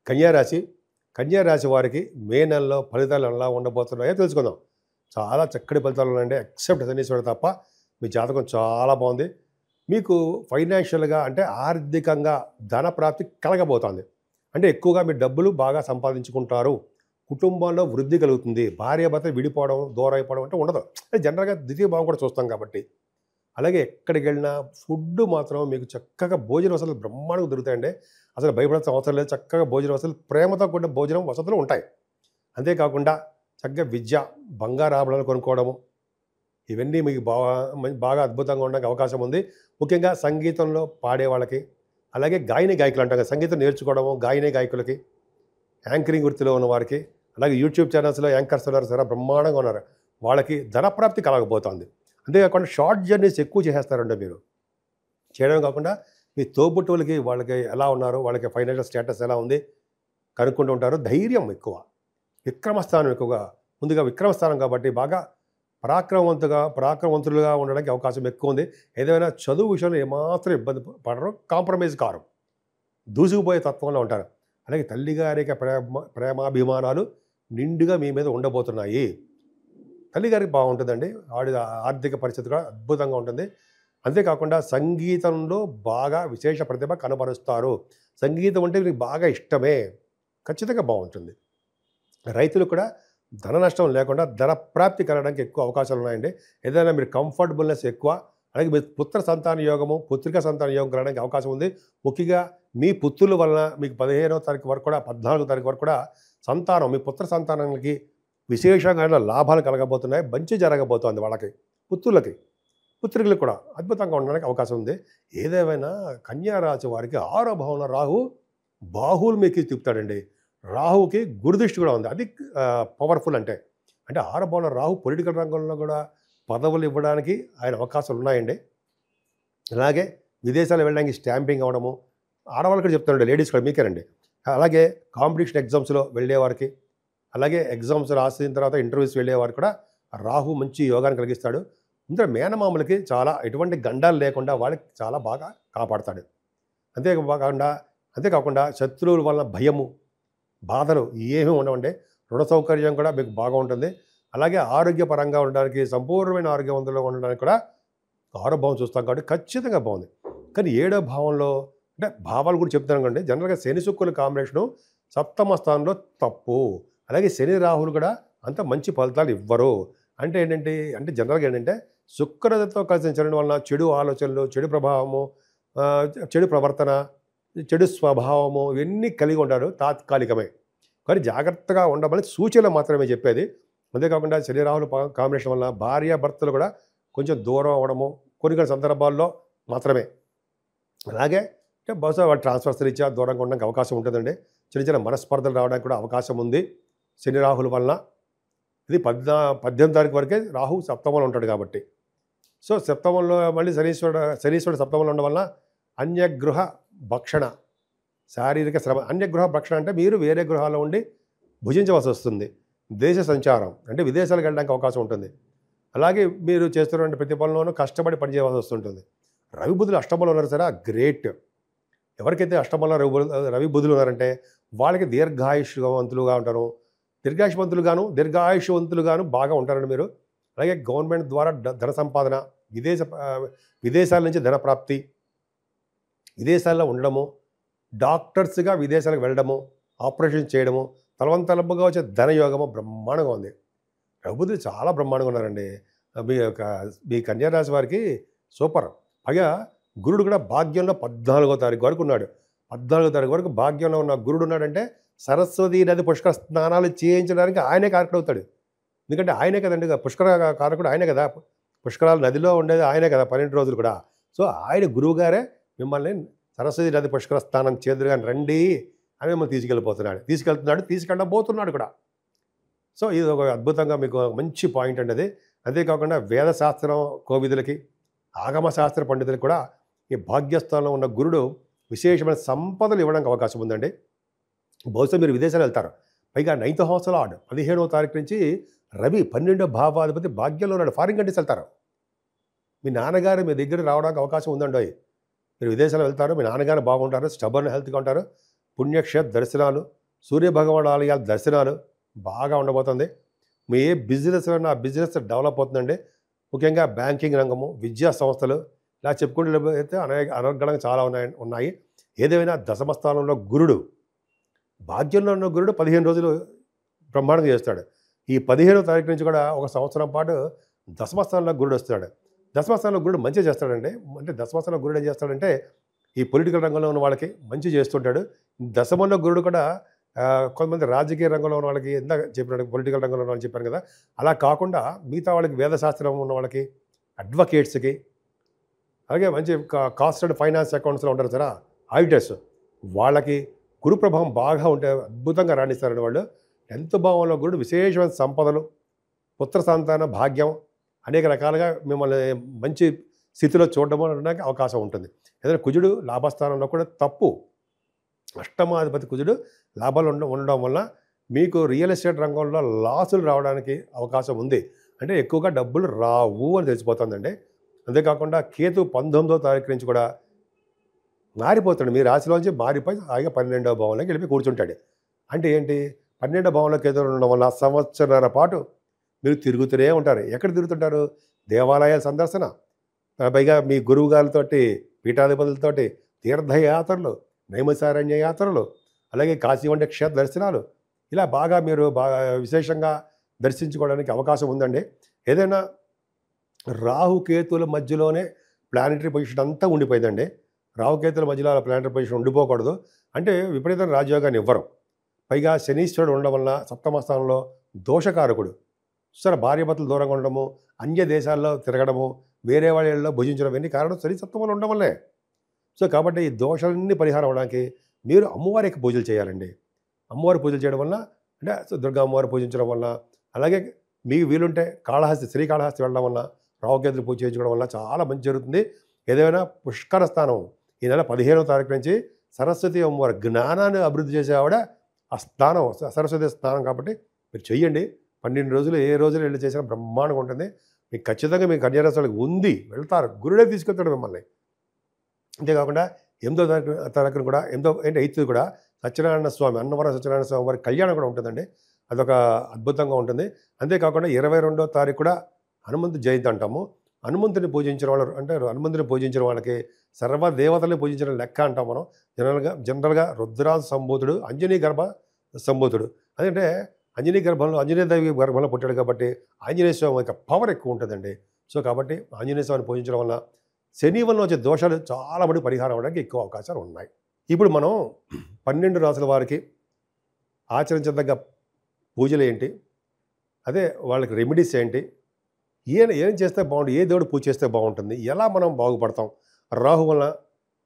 కన్యా రాశి కన్యా రాశి వారికి మే నెలలో ఫలితాలు ఎలా ఉండబోతున్నాయో తెలుసుకుందాం. చాలా చక్కటి ఫలితాలు ఉన్నాయండి. ఎక్సెప్ట్ శనీశ్వరుడు తప్ప మీ జాతకం చాలా బాగుంది. మీకు ఫైనాన్షియల్గా అంటే ఆర్థికంగా ధన ప్రాప్తి కలగబోతోంది. అంటే ఎక్కువగా మీ డబ్బులు బాగా సంపాదించుకుంటారు. కుటుంబంలో వృద్ధి కలుగుతుంది. భార్యాభర్త విడిపోవడం, దూరం అయిపోవడం అంటే ఉండదు. జనరల్గా ద్వితీయ భావం కూడా చూస్తాం కాబట్టి. అలాగే ఎక్కడికి వెళ్ళినా ఫుడ్ మాత్రం మీకు చక్కగా భోజన వసతులు బ్రహ్మాండంగా దొరుకుతాయండి. అసలు భయపడాల్సిన అవసరం లేదు. చక్కగా భోజన వసతులు, ప్రేమతో కూడిన భోజనం వసతులు ఉంటాయి. అంతేకాకుండా చక్కగా విద్య, బంగారు ఆభరణాలు కొనుక్కోవడము, ఇవన్నీ మీకు బాగా అద్భుతంగా ఉండడానికి అవకాశం ఉంది. ముఖ్యంగా సంగీతంలో పాడే వాళ్ళకి, అలాగే గాయని గాయకులు అంటాం కదా, సంగీతం నేర్చుకోవడము, గాయని గాయకులకి, యాంకరింగ్ వృత్తిలో ఉన్న వారికి, అలాగే యూట్యూబ్ ఛానల్స్లో యాంకర్స్ ఉన్నారు సరే, బ్రహ్మాండంగా ఉన్నారు. వాళ్ళకి ధనప్రాప్తి కలగబోతోంది. అంతేకాకుండా షార్ట్ జర్నీస్ ఎక్కువ చేసేస్తారండి మీరు. చేయడం కాకుండా మీ తోబుట్టువులకి వాళ్ళకి ఎలా ఉన్నారు, వాళ్ళకి ఫైనాన్షియల్ స్టేటస్ ఎలా ఉంది కనుక్కుంటూ ఉంటారు. ధైర్యం ఎక్కువ, విక్రమస్థానం ఎక్కువగా, ముందుగా విక్రమస్థానం కాబట్టి బాగా పరాక్రమవంతులుగా ఉండడానికి అవకాశం ఎక్కువ ఉంది. ఏదైనా చదువు విషయంలో ఏమాత్రం ఇబ్బంది పడరు, కాంప్రమైజ్ కారు, దూసుకుపోయే తత్వంలో ఉంటారు. అలాగే తల్లిగారికి ప్రేమాభిమానాలు నిండుగా మీ మీద ఉండబోతున్నాయి. తల్లిగారికి బాగుంటుందండి. ఆర్థిక పరిస్థితి కూడా అద్భుతంగా ఉంటుంది. అంతేకాకుండా సంగీతంలో బాగా విశేష ప్రతిభ కనబరుస్తారు. సంగీతం అంటే మీకు బాగా ఇష్టమే, ఖచ్చితంగా బాగుంటుంది. రైతులు కూడా ధన నష్టం లేకుండా ధన ప్రాప్తి కలగడానికి ఎక్కువ అవకాశాలు ఉన్నాయండి. ఏదైనా మీరు కంఫర్టబుల్నెస్ ఎక్కువ, అలాగే మీ పుత్ర సంతాన యోగము, పుత్రికా సంతాన యోగం కలగడానికి అవకాశం ఉంది. ముఖ్యంగా మీ పుత్రుల వలన మీకు 15వ తారీఖు వరకు కూడా, 14వ తారీఖు వరకు కూడా సంతానం, మీ పుత్ర సంతానానికి విశేషంగా లాభాలు కలగబోతున్నాయి. మంచి జరగబోతోంది వాళ్ళకి, పుత్రులకి, పుత్రికలకు కూడా అద్భుతంగా ఉండడానికి అవకాశం ఉంది. ఏదేమైనా కన్యా రాశి వారికి 6వ భావంలో రాహు బాహువులు మీకు తిప్పుతాడండి. రాహుకి గురుదృష్టి కూడా ఉంది. అది పవర్ఫుల్. అంటే 6వ భావంలో రాహు పొలిటికల్ రంగంలో కూడా పదవులు ఇవ్వడానికి ఆయన అవకాశాలు ఉన్నాయండి. అలాగే విదేశాలు వెళ్ళడానికి స్టాంపింగ్ అవ్వడము, ఆడవాళ్ళు కూడా చెప్తానండి, లేడీస్ కూడా మీకేనండి. అలాగే కాంపిటీషన్ ఎగ్జామ్స్లో వెళ్ళేవారికి, అలాగే ఎగ్జామ్స్ రాసిన తర్వాత ఇంటర్వ్యూస్ వెళ్ళేవారు కూడా రాహు మంచి యోగాన్ని కలిగిస్తాడు. ఇందులో మేనమామలకి చాలా ఎటువంటి గండాలు లేకుండా వాళ్ళకి చాలా బాగా కాపాడతాడు. అంతేకాకుండా శత్రువుల వల్ల భయము, బాధలు ఏమీ ఉండవండి. రుణ సౌకర్యం కూడా మీకు బాగా ఉంటుంది. అలాగే ఆరోగ్యపరంగా ఉండడానికి, సంపూర్ణమైన ఆరోగ్యవంతులుగా ఉండడానికి కూడా 6వ భావం చూస్తాం కాబట్టి ఖచ్చితంగా బాగుంది. కానీ 7వ భావంలో అంటే భావాలు కూడా చెప్తాను కండి. జనరల్గా శని శుక్రుల కాంబినేషను 7వ స్థానంలో తప్పు. అలాగే శని రాహులు కూడా అంత మంచి ఫలితాలు ఇవ్వరు. అంటే జనరల్గా శుక్రుడితో కలిసి చలనం వలన చెడు ఆలోచనలు, చెడు ప్రభావము, చెడు ప్రవర్తన, చెడు స్వభావము ఇవన్నీ కలిగి ఉంటారు. తాత్కాలికమే, కానీ జాగ్రత్తగా ఉండమని సూచనలు మాత్రమే చెప్పేది. అంతేకాకుండా శని రాహుల కాంబినేషన్ వల్ల భార్యాభర్తలు కూడా కొంచెం దూరం అవ్వడము కొన్ని సందర్భాల్లో మాత్రమే. అలాగే బహుశా వాళ్ళు ట్రాన్స్ఫర్స్ రీత్యా దూరంగా ఉండడానికి అవకాశం ఉంటుందండి. చిన్న చిన్న మనస్పర్ధలు రావడానికి కూడా అవకాశం ఉంది శని రాహుల వలన. ఇది 18వ తారీఖు వరకే రాహు సప్తమంలో ఉంటాడు కాబట్టి. సో సప్తమంలో మళ్ళీ శనీశ్వరుడు సప్తమంలో ఉండడం వల్ల అన్యగృహ భక్షణ, శారీరక శ్రమ. అన్యగృహ భక్షణ అంటే మీరు వేరే గృహాల్లో ఉండి భుజించవలసి వస్తుంది. దేశ సంచారం అంటే విదేశాలకు వెళ్ళడానికి అవకాశం ఉంటుంది. అలాగే మీరు చేస్తున్నటువంటి ప్రతి పనిలోనూ కష్టపడి పనిచేయవలసి వస్తుంటుంది. రవి బుధులు అష్టమంలో ఉన్నారు సరే, గ్రేట్. ఎవరికైతే అష్టమంలో రవి బుధులు ఉన్నారంటే వాళ్ళకి దీర్ఘాయుష్వంతులుగా ఉంటారు. దీర్ఘాయుష్వంతులుగాను బాగా ఉంటారండి మీరు. అలాగే గవర్నమెంట్ ద్వారా ధన సంపాదన, విదేశాల నుంచి ధన ప్రాప్తి, విదేశాల్లో ఉండడము, డాక్టర్స్గా విదేశాలకు వెళ్ళడము, ఆపరేషన్ చేయడము, తలవంతలబ్బుగా వచ్చే ధనయోగము బ్రహ్మాండంగా ఉంది. రఘుబుద్ధులు చాలా బ్రహ్మాండంగా ఉన్నారండి. మీ కన్యా రాశి వారికి సూపర్. పైగా గురుడు కూడా భాగ్యంలో 14వ తారీఖు వరకు ఉన్నాడు. 14వ తారీఖు వరకు భాగ్యంలో ఉన్న గురుడు ఉన్నాడంటే సరస్వతీ నది పుష్కర స్నానాలు చేయించడానికి ఆయనే కారకుడు అవుతాడు. ఎందుకంటే ఆయనే కదండి పుష్కర కారకుడు, ఆయనే కదా. పుష్కరాలు నదిలో ఉండేది ఆయనే కదా 12 రోజులు కూడా. సో ఆయన గురువు గారే మిమ్మల్ని సరస్వతీ నది పుష్కర స్నానం చేదురుగా రండి అని మిమ్మల్ని తీసుకెళ్ళబోతున్నాడు కూడా. సో ఇది ఒక అద్భుతంగా మీకు మంచి పాయింట్ అండి అది. అంతేకాకుండా వేదశాస్త్రం కోవిదులకి, ఆగమశాస్త్ర పండితులకి కూడా ఈ భాగ్యస్థానంలో ఉన్న గురుడు విశేషమైన సంపదలు ఇవ్వడానికి అవకాశం ఉందండి. బహుశా మీరు విదేశాలు వెళ్తారు. పైగా 9th హౌస్ లార్డ్ 15వ తారీఖు నుంచి రవి 12వ భావాధిపతి భాగ్యంలో ఉన్నాడు. ఫారిన్ కంట్రీస్ వెళ్తారు. మీ నాన్నగారు మీ దగ్గర రావడానికి అవకాశం ఉందండి. మీరు విదేశాలు వెళ్తారు, మీ నాన్నగారు బాగుంటారు, స్టబర్న్ హెల్త్గా ఉంటారు, పుణ్యక్షేత్ర దర్శనాలు, సూర్యభగవాన్ ఆలయాల దర్శనాలు బాగా ఉండబోతుంది. మీ ఏ బిజినెస్ అయినా ఆ బిజినెస్ డెవలప్ అవుతుందండి. ముఖ్యంగా బ్యాంకింగ్ రంగము, విద్యా సంస్థలు ఇలా చెప్పుకుంటే అయితే అనర్గళంగా చాలా ఉన్నాయి. ఏదేమైనా దశమ స్థానంలో గురుడు, భాగ్యంలో ఉన్న గురుడు 15 రోజులు బ్రహ్మాండంగా చేస్తాడు. ఈ 15వ తారీఖు నుంచి కూడా ఒక సంవత్సరం పాటు దశమ స్థానంలో గురుడు వస్తాడు. దశమ స్థానంలో గురుడు మంచి చేస్తాడండి. అంటే దశమ స్థానంలో గురుడు ఏం చేస్తాడంటే ఈ పొలిటికల్ రంగంలో ఉన్న వాళ్ళకి మంచి చేస్తుంటాడు. దశమంలో గురుడు కూడా కొంతమంది రాజకీయ రంగంలో ఉన్న వాళ్ళకి ఇందాక చెప్పినట్టు పొలిటికల్ రంగంలో ఉన్న వాళ్ళని చెప్పాను కదా, అలా కాకుండా మిగతా వాళ్ళకి వేదశాస్త్రం ఉన్న వాళ్ళకి, అడ్వకేట్స్కి, అలాగే మంచి కాస్ట్ అండ్ ఫైనాన్స్ అకౌంట్స్లో ఉంటారు సరే ఆడిటర్స్, వాళ్ళకి గురు ప్రభావం బాగా ఉంటే అద్భుతంగా రాణిస్తారండి వాళ్ళు. 10th భావంలో గురుడు విశేషమైన సంపదలు, పుత్ర సంతాన భాగ్యం అనేక రకాలుగా మిమ్మల్ని మంచి స్థితిలో చూడడం అనడానికి అవకాశం ఉంటుంది. ఏదైనా కుజుడు లాభస్థానంలో కూడా తప్పు. అష్టమాధిపతి కుజుడు లాభాలు ఉండడం వల్ల మీకు రియల్ ఎస్టేట్ రంగంలో లాసులు రావడానికి అవకాశం ఉంది. అంటే ఎక్కువగా డబ్బులు రావు అని తెలిసిపోతుందండి. అంతేకాకుండా కేతు 19వ తారీఖు నుంచి కూడా మారిపోతాడు. మీ రాశిలోంచి మారిపోయి హాయిగా 12వ భావంలోకి వెళ్ళిపోయి కూర్చుంటాడు. అంటే ఏంటి, 12వ భావంలో కేతు ఉండడం వల్ల సంవత్సరాల పాటు మీరు తిరుగుతూనే ఉంటారు. ఎక్కడ తిరుగుతుంటారు? దేవాలయాల సందర్శన, పైగా మీ గురువు గారితోటి, పీఠాధిపతులతోటి తీర్థయాత్రలు, నైమిసారణ్య యాత్రలు, అలాగే కాశీ వంటి క్షేత్ర దర్శనాలు, ఇలా బాగా మీరు బాగా విశేషంగా దర్శించుకోవడానికి అవకాశం ఉందండి. ఏదైనా రాహుకేతుల మధ్యలోనే ప్లానెటరీ పొజిషన్ అంతా ఉండిపోయిందండి. రాహుకేతుల మధ్యలో అలా ప్లానెటరీ పొజిషన్ ఉండిపోకూడదు. అంటే విపరీతమైన రాజయోగాన్ని ఇవ్వరు. పైగా శనీశ్వరుడు ఉండడం వల్ల సప్తమ స్థానంలో దోషకారకుడు. సరే భార్యాభర్తలు దూరంగా ఉండడము, అన్య దేశాల్లో తిరగడము, వేరే వాళ్ళలో భుజించడం, ఇవన్నీ కారణం శని సప్తమంలో ఉండడం వల్లే. సో కాబట్టి ఈ దోషాలన్నీ పరిహారం అవడానికి మీరు అమ్మవారికి పూజలు చేయాలండి. అమ్మవారి పూజలు చేయడం వల్ల, అంటే దుర్గా అమ్మవారి పూజించడం వల్ల, అలాగే మీకు వీలుంటే కాళహస్తి, శ్రీకాళహస్తి వెళ్ళడం వల్ల, రాహుకేతులు పూజ చేయించుకోవడం వల్ల చాలా మంచి జరుగుతుంది. ఏదైనా పుష్కర స్థానం ఈ నెల 15వ తారీఖు నుంచి సరస్వతి అమ్మవారి జ్ఞానాన్ని అభివృద్ధి చేసే ఆవిడ ఆ స్థానం, సరస్వతి స్థానం కాబట్టి మీరు చెయ్యండి. 12 రోజులు ఏ రోజులు వెళ్ళి చేసినా బ్రహ్మాండంగా ఉంటుంది. మీకు ఖచ్చితంగా మీ కన్యారాశులకు ఉంది, వెళ్తారు, గురుడే తీసుకెళ్తాడు మిమ్మల్ని. అంతేకాకుండా 8వ తారీఖున కూడా 8th కూడా సత్యనారాయణ స్వామి, అన్నవరం సత్యనారాయణ స్వామి వారి కళ్యాణం కూడా ఉంటుందండి. అదొక అద్భుతంగా ఉంటుంది. అంతేకాకుండా 22వ తారీఖు కూడా హనుమంతు జయంతి అంటాము. హనుమంతుని పూజించిన వాళ్ళు, అంటే హనుమంతుని పూజించిన వాళ్ళకి సర్వదేవతల్ని పూజించిన లెక్క అంటాం మనం. జనరల్గా రుద్రాజు సంభూతుడు, ఆంజనేయ గర్భ సంభూతుడు. అదంటే ఆంజనేయ దేవి గర్భంలో పుట్టాడు కాబట్టి ఆంజనేయ స్వామి యొక్క పవర్ ఎక్కువ ఉంటుందండి. సో కాబట్టి ఆంజనేయ స్వామిని పూజించడం వల్ల శని వల్ల వచ్చే దోషాలు చాలా మంది పరిహారం అవ్వడానికి ఎక్కువ అవకాశాలు ఉన్నాయి. ఇప్పుడు మనం 12 రాసుల వారికి ఆచరించదగ్గ పూజలు ఏంటి, అదే వాళ్ళకి రెమెడీస్ ఏంటి, ఏం చేస్తే బాగుంటుంది, ఏ దేవుడు పూజ చేస్తే బాగుంటుంది, ఎలా మనం బాగుపడతాం, రాహు వలన,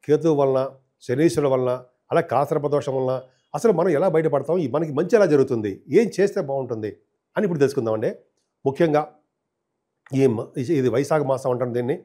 కేతు వలన, శనీశ్వరుల వలన, అలా కాసరప దోషం వలన అసలు మనం ఎలా బయటపడతాం, మనకి మంచి ఎలా జరుగుతుంది, ఏం చేస్తే బాగుంటుంది అని ఇప్పుడు తెలుసుకుందామండి. ముఖ్యంగా ఇది వైశాఖ మాసం అంటాం దీన్ని.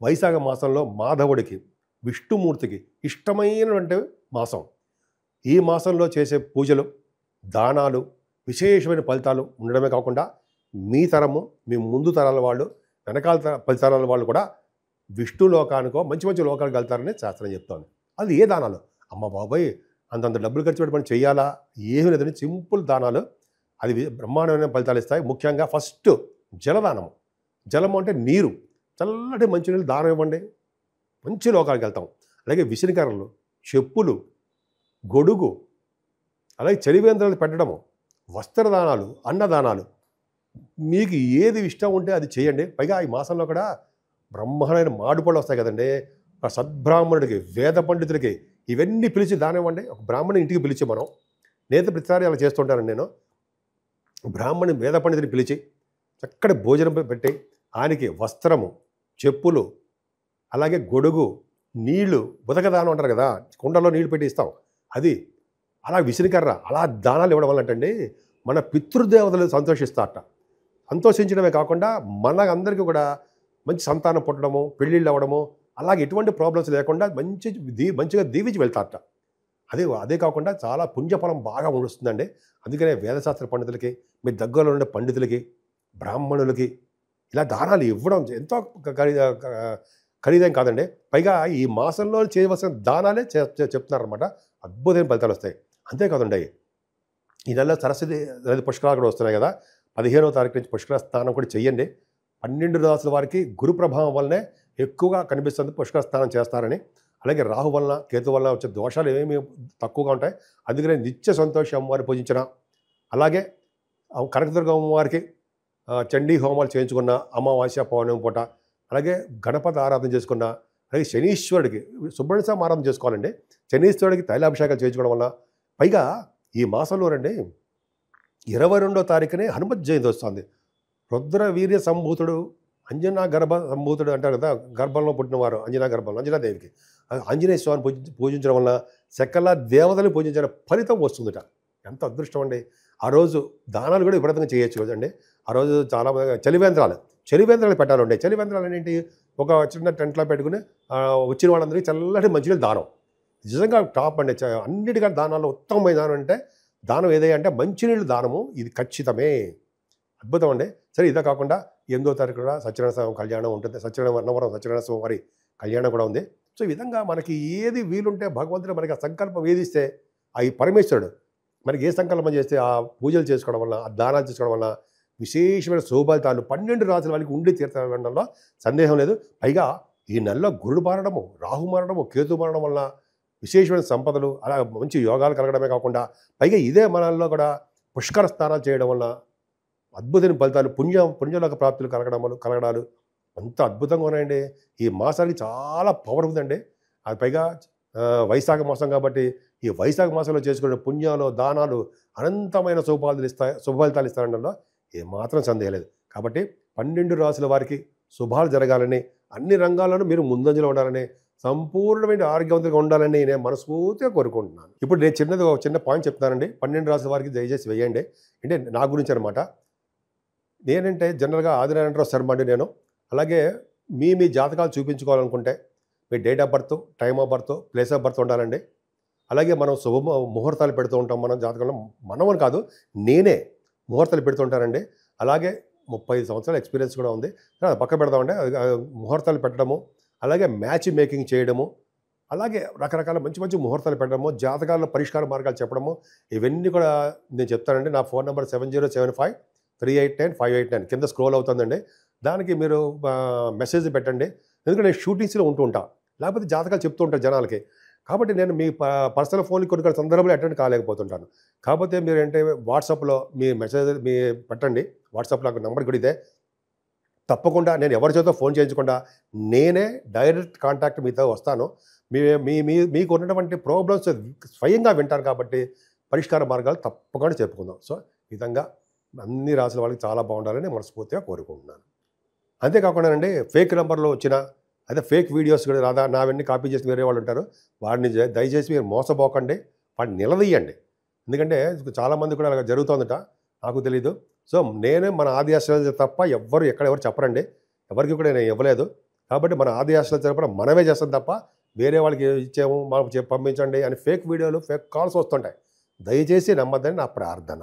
వైశాఖ మాసంలో మాధవుడికి, విష్ణుమూర్తికి ఇష్టమైనటువంటి మాసం. ఈ మాసంలో చేసే పూజలు, దానాలు విశేషమైన ఫలితాలు ఉండడమే కాకుండా మీ తరము, మీ ముందు తరాల వాళ్ళు, వెనకాల 10 తరాల వాళ్ళు కూడా విష్ణు లోకానికో మంచి మంచి లోకానికి వెళ్తారని శాస్త్రం చెప్తోంది. అది ఏ దానాలు, అమ్మ బాబాయ్ అంతంత డబ్బులు ఖర్చు పెట్టి మనం చేయాలా, ఏమీ లేదని సింపుల్ దానాలు, అది బ్రహ్మాండమైన ఫలితాలు ఇస్తాయి. ముఖ్యంగా ఫస్ట్ జలదానము. జలము అంటే నీరు, చల్లటి మంచినీళ్ళు దానం ఇవ్వండి, మంచి లోకాలకు వెళ్తాం. అలాగే విసిరికర్రలు, చెప్పులు, గొడుగు, అలాగే చలివేంద్రాలు పెట్టడము, వస్త్రదానాలు, అన్నదానాలు, మీకు ఏది ఇష్టం ఉంటే అది చేయండి. పైగా ఈ మాసంలో కూడా బ్రహ్మాండమైన మామిడిపళ్ళు వస్తాయి కదండి. ఒక సద్బ్రాహ్మణుడికి, వేద పండితుడికి ఇవన్నీ పిలిచి దానం ఇవ్వండి. ఒక బ్రాహ్మణుని ఇంటికి పిలిచి, మనం నేత ప్రతిసారి అలా చేస్తుంటానండి నేను. బ్రాహ్మణి వేద పండితుని పిలిచి చక్కటి భోజనం పెట్టి ఆయనకి వస్త్రము, చెప్పులు, అలాగే గొడుగు, నీళ్లు, ఉదకదానం అంటారు కదా, కుండలో నీళ్లు పెట్టి ఇస్తాం, అది, అలా విసిరికర్ర, అలా దానాలు ఇవ్వడం వల్ల అంటే మన పితృదేవతలు సంతోషిస్తారట. సంతోషించడమే కాకుండా మన అందరికీ కూడా మంచి సంతానం పుట్టడము, పెళ్ళిళ్ళు అవ్వడము, అలాగే ఎటువంటి ప్రాబ్లమ్స్ లేకుండా మంచిగా దీవించి వెళ్తారట. అదే కాకుండా చాలా పుణ్యఫలం బాగా వస్తుందండి. అందుకనే వేదశాస్త్ర పండితులకి, మీ దగ్గరలో ఉండే పండితులకి, బ్రాహ్మణులకి ఇలా దానాలు ఇవ్వడం ఎంతో ఖరీదేం కాదండి. పైగా ఈ మాసంలో చేయవలసిన దానాలే చెప్తున్నారనమాట. అద్భుతమైన ఫలితాలు వస్తాయి. అంతేకాదండి, ఈ నెలలో సరస్వతి నది పుష్కరాలు కూడా వస్తున్నాయి కదా. 15వ తారీఖు నుంచి పుష్కర స్నానం కూడా చెయ్యండి. 12 రాసుల వారికి గురు ప్రభావం వల్లనే ఎక్కువగా కనిపిస్తుంది పుష్కర స్నానం చేస్తారని. అలాగే రాహు వలన, కేతు వలన వచ్చే దోషాలు ఏమేమి తక్కువగా ఉంటాయి. అందుకనే నిత్య సంతోషి అమ్మవారిని పూజించిన, అలాగే కనకదుర్గ అమ్మవారికి చండీ హోమాలు చేయించుకున్న, అమావాస్య పౌర్ణమి పూట, అలాగే గణపతి ఆరాధన చేసుకున్న, అలాగే శనీశ్వరుడికి సుబ్రహ్మణ్య స్వామి ఆరాధన చేసుకోవాలండి. శనీశ్వరుడికి తైలాభిషేకాలు చేయించుకోవడం వల్ల, పైగా ఈ మాసంలోనండి 22వ తారీఖునే హనుమత్ జయంతి వస్తుంది. రుద్ర వీర్య సంభూతుడు, అంజనా గర్భ సంభూతుడు అంటారు కదా, గర్భంలో పుట్టినవారు అంజనా గర్భంలో అంజనాదేవికి ఆంజనేయ స్వామిని పూజించడం వల్ల సకల దేవతలు పూజించిన ఫలితం వస్తుందట. ఎంత అదృష్టం అండి. ఆ రోజు దానాలు కూడా విపరీతంగా చేయొచ్చు కదండి. ఆ రోజు చాలా చలివేంద్రాలు పెట్టాలండి. చలివేంద్రాలు ఏంటి, ఒక చిన్న టెంట్లో పెట్టుకుని వచ్చిన వాళ్ళందరికీ చల్లటి మంచినీళ్ళు దానం. నిజంగా టాప్ అండి. అన్నిటికంటే దానాల్లో ఉత్తమమైన దానం అంటే దానం ఏదైనా అంటే మంచినీళ్ళు దానము. ఇది ఖచ్చితమే, అద్భుతం అండి. సరే, ఇదే కాకుండా 8వ తారీఖు కూడా సత్యనారాయణ స్వామి కళ్యాణం ఉంటుంది. అన్నవరం సత్యనారాయణ స్వామి వారి కళ్యాణం కూడా ఉంది. సో ఈ విధంగా మనకి ఏది వీలుంటే భగవంతుడు మనకి ఆ సంకల్పం వేధిస్తే ఈ పరమేశ్వరుడు మనకి ఏ సంకల్పం చేస్తే ఆ పూజలు చేసుకోవడం వల్ల, ఆ దానాలు చేసుకోవడం వల్ల విశేషమైన శుభఫలితాలు 12 రాసుల వాళ్ళకి ఉండి తీర్థంలో సందేహం లేదు. పైగా ఈ నెలలో గురుడు మారడము, రాహు మారడము, కేతు మారడం వల్ల విశేషమైన సంపదలు, అలా మంచి యోగాలు కలగడమే కాకుండా పైగా ఇదే మనల్లో కూడా పుష్కర స్నానాలు చేయడం వల్ల అద్భుతమైన ఫలితాలు, పుణ్యలోక ప్రాప్తులు కలగడాలు అంత అద్భుతంగా ఉన్నాయండి. ఈ మాసానికి చాలా పవర్ ఉందండి. అది పైగా వైశాఖ మాసం కాబట్టి ఈ వైశాఖ మాసంలో చేసుకునే పుణ్యాలు, దానాలు అనంతమైన శుభఫలితాలు ఇస్తారనడంలో ఏమాత్రం సందేహం లేదు. కాబట్టి 12 రాసుల వారికి శుభాలు జరగాలని, అన్ని రంగాల్లోనూ మీరు ముందంజలో ఉండాలని, సంపూర్ణమైన ఆరోగ్యవంతంగా ఉండాలని నేను మనస్ఫూర్తిగా కోరుకుంటున్నాను. ఇప్పుడు నేను చిన్న పాయింట్ చెప్తానండి. 12 రాసుల వారికి దయచేసి వేయండి. అంటే నా గురించి అనమాట. నేనంటే జనరల్గా ఆదినారాయణరావు శర్మ అండి నేను. అలాగే మీ జాతకాలు చూపించుకోవాలనుకుంటే మీ date of birth, time of birth, place of birth ఉండాలండి. అలాగే మనం ముహూర్తాలు పెడుతూ ఉంటాం. మనం జాతకంలో మనమని కాదు, నేనే ముహూర్తాలు పెడుతూ ఉంటానండి. అలాగే 35 సంవత్సరాల ఎక్స్పీరియన్స్ కూడా ఉంది. పక్క పెడదామంటే ముహూర్తాలు పెట్టడము, అలాగే మ్యాచ్ మేకింగ్ చేయడము, అలాగే రకరకాల మంచి ముహూర్తాలు పెట్టడము, జాతకాల పరిష్కార మార్గాలు చెప్పడము, ఇవన్నీ కూడా నేను చెప్తానండి. నా ఫోన్ నెంబర్ 7075381058 కింద స్క్రోల్ అవుతుందండి. దానికి మీరు మెసేజ్ పెట్టండి. ఎందుకంటే నేను షూటింగ్స్లో ఉంటా, లేకపోతే జాతకాలు చెప్తూ ఉంటాను జనాలకి. కాబట్టి నేను మీ పర్సనల్ ఫోన్కి కొన్ని సందర్భంలో అటెండ్ కాలేకపోతుంటాను. కాకపోతే మీరు ఏంటంటే వాట్సాప్లో మీ మెసేజ్ పెట్టండి. వాట్సాప్లో నాకు నెంబర్ కూడా ఇదే. తప్పకుండా నేను ఎవరి చేతో ఫోన్ చేయించకుండా నేనే డైరెక్ట్ కాంటాక్ట్ మీతో వస్తాను. మీకు ఉన్నటువంటి ప్రాబ్లమ్స్ స్వయంగా వింటాను. కాబట్టి పరిష్కార మార్గాలు తప్పకుండా చెప్పుకుందాం. సో ఈ విధంగా అన్ని రాసుల వాళ్ళకి చాలా బాగుండాలని మనస్ఫూర్తిగా కోరుకుంటున్నాను. అంతేకాకుండానండి, ఫేక్ నెంబర్లో వచ్చిన అదే ఫేక్ వీడియోస్ కూడా రాదా నావన్నీ కాపీ చేసి వేరే వాళ్ళు ఉంటారు. వాడిని దయచేసి మీరు మోసపోకండి, వాడిని నిలదీయండి. ఎందుకంటే చాలామంది కూడా అలా జరుగుతుందట, నాకు తెలీదు. సో నేనే మన ఆది ఆశ్రయం తప్ప ఎక్కడెవరు చెప్పరండి. ఎవరికి కూడా నేను ఇవ్వలేదు. కాబట్టి మన ఆది ఆశ్రయం తరపున మనమే చేస్తాం తప్ప వేరే వాళ్ళకి ఇచ్చాము, మాకు పంపించండి అని ఫేక్ వీడియోలు, ఫేక్ కాల్స్ వస్తుంటాయి. దయచేసి నమ్మద్దని నా ప్రార్థన.